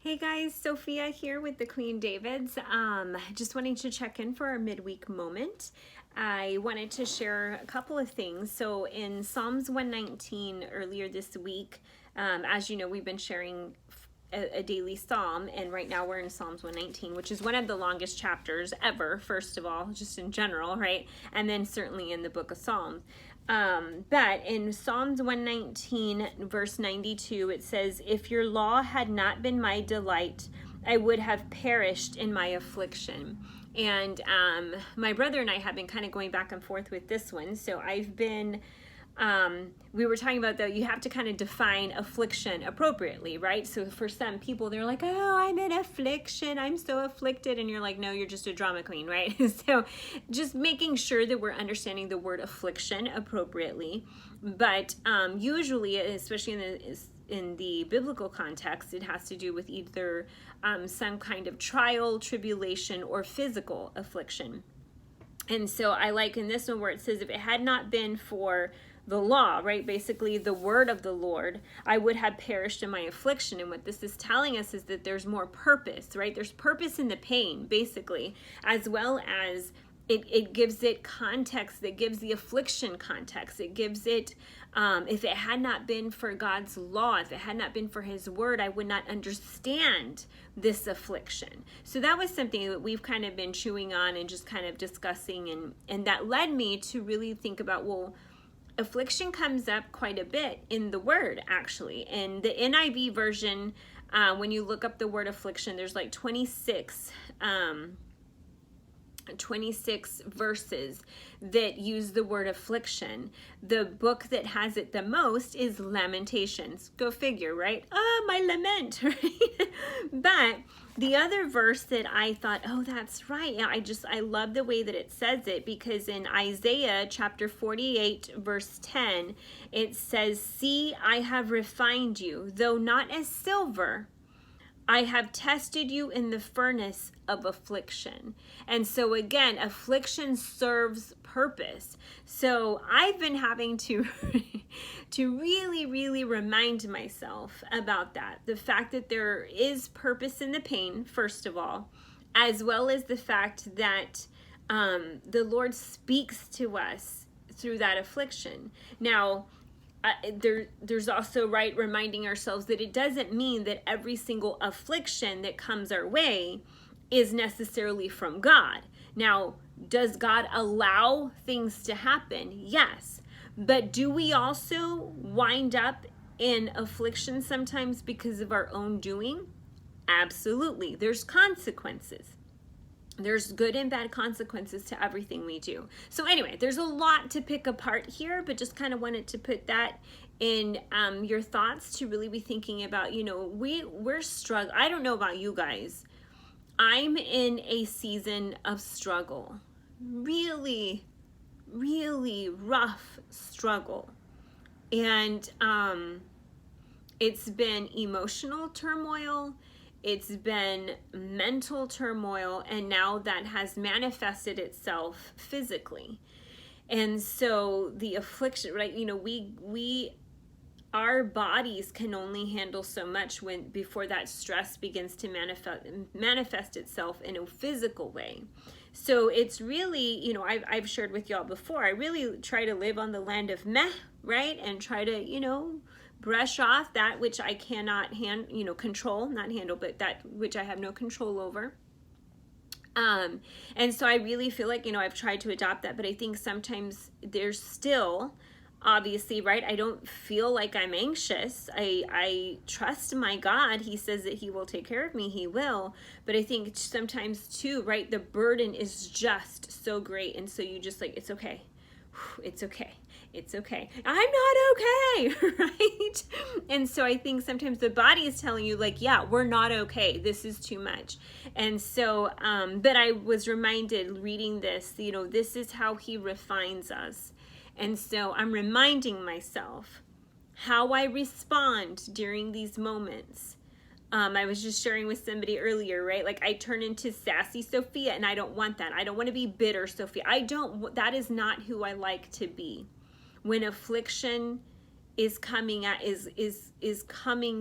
Hey guys, Sophia here with the Queen Davids. Just wanting to check in for our midweek moment. I wanted to share a couple of things. So in Psalms 119 earlier this week, as you know, we've been sharing a daily psalm, and right now we're in Psalms 119, which is one of the longest chapters ever, first of all, just in general, right? And then certainly in the book of Psalms. But in Psalms 119, verse 92, it says, "If your law had not been my delight, I would have perished in my affliction." And my brother and I have been kind of going back and forth with this one. So I've been we were talking about that you have to kind of define affliction appropriately, right? So for some people, they're like, oh, I'm in affliction, I'm so afflicted. And you're like, no, you're just a drama queen, right? So just making sure that we're understanding the word affliction appropriately. But usually, especially in the biblical context, it has to do with either some kind of trial, tribulation, or physical affliction. And so I like in this one where it says, if it had not been for the law, right, basically the word of the Lord, I would have perished in my affliction. And what this is telling us is that there's more purpose, right? There's purpose in the pain, basically, as well as it gives it context, that gives the affliction context. It gives it, if it had not been for God's law, if it had not been for his word, I would not understand this affliction. So that was something that we've kind of been chewing on and just kind of discussing. And that led me to really think about, well, affliction comes up quite a bit in the word, actually. In the NIV version, when you look up the word affliction, there's like 26 verses that use the word affliction. The book that has it the most is Lamentations. Go figure, right? Oh, my lament, right? But the other verse that I thought, oh, that's right. I love the way that it says it, because in Isaiah chapter 48, verse 10, it says, "See, I have refined you, though not as silver. I have tested you in the furnace of affliction." And so again, affliction serves purpose. So I've been having to really, really remind myself about that. The fact that there is purpose in the pain, first of all, as well as the fact that the Lord speaks to us through that affliction. Now, there's also, right, reminding ourselves that it doesn't mean that every single affliction that comes our way is necessarily from God. Now, does God allow things to happen? Yes. But do we also wind up in affliction sometimes because of our own doing? Absolutely. There's consequences. There's good and bad consequences to everything we do. So anyway, there's a lot to pick apart here, but just kind of wanted to put that in your thoughts to really be thinking about, we're struggling. I don't know about you guys. I'm in a season of struggle. Really, really rough struggle. And it's been emotional turmoil. It's been mental turmoil, and now that has manifested itself physically. And so the affliction, right? Our bodies can only handle so much before that stress begins to manifest itself in a physical way. So it's really, I've shared with y'all before, I really try to live on the land of meh, right? And try to, brush off that which I cannot control, not handle, but that which I have no control over. And so I really feel like, I've tried to adopt that, but I think sometimes there's still, obviously, right, I don't feel like I'm anxious. I trust my God. He says that he will take care of me. He will. But I think sometimes too, right, the burden is just so great. And so you just like, it's okay. It's okay. It's okay. I'm not okay, right? And so I think sometimes the body is telling you, like, yeah, we're not okay. This is too much. And so, but I was reminded reading this, this is how he refines us. And so I'm reminding myself how I respond during these moments. I was just sharing with somebody earlier, right? Like I turn into sassy Sophia, and I don't want that. I don't want to be bitter Sophia. That is not who I like to be. When affliction is coming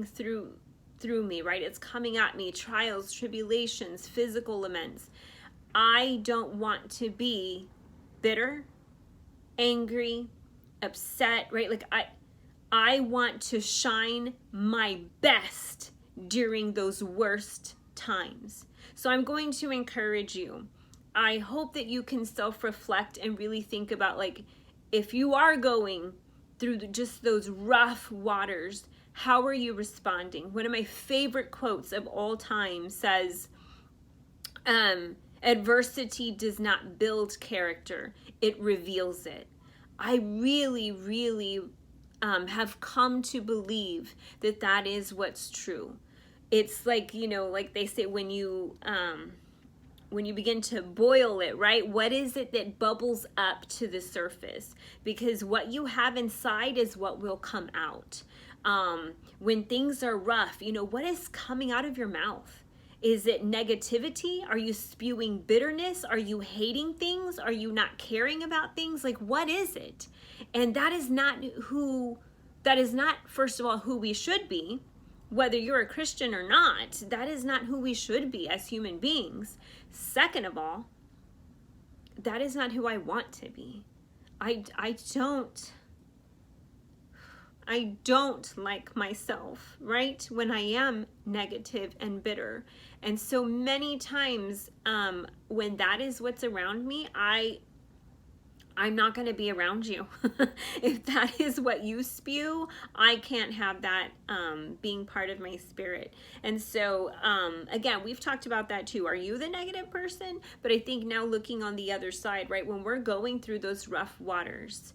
through through me, right? It's coming at me, trials, tribulations, physical laments. I don't want to be bitter, angry, upset, right? Like I want to shine my best during those worst times. So I'm going to encourage you. I hope that you can self-reflect and really think about, like, if you are going through just those rough waters, how are you responding? One of my favorite quotes of all time says, adversity does not build character, it reveals it. I really, really have come to believe that that is what's true. It's like, like they say, when you begin to boil it, right? What is it that bubbles up to the surface? Because what you have inside is what will come out. When things are rough, what is coming out of your mouth? Is it negativity? Are you spewing bitterness? Are you hating things? Are you not caring about things? Like, what is it? And that is not, first of all, who we should be. Whether you're a Christian or not, that is not who we should be as human beings. Second of all, that is not who I want to be. I don't like myself, right? When I am negative and bitter. And so many times when that is what's around me, I'm not going to be around you. If that is what you spew, I can't have that being part of my spirit. And so, again, we've talked about that too. Are you the negative person? But I think now looking on the other side, right, when we're going through those rough waters,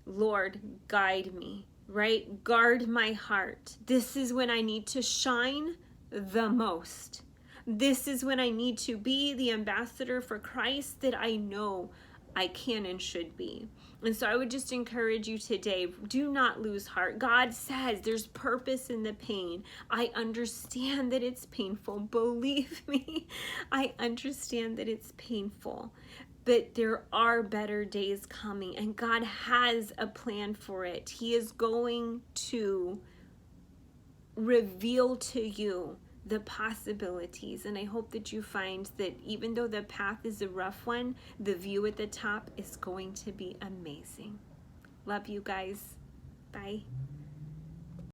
Lord, guide me, right? Guard my heart. This is when I need to shine the most. This is when I need to be the ambassador for Christ that I know I can and should be. And so I would just encourage you today, do not lose heart. God says there's purpose in the pain. I understand that it's painful. Believe me, I understand that it's painful. But there are better days coming, and God has a plan for it. He is going to reveal to you the possibilities. And I hope that you find that even though the path is a rough one, the view at the top is going to be amazing. Love you guys. Bye.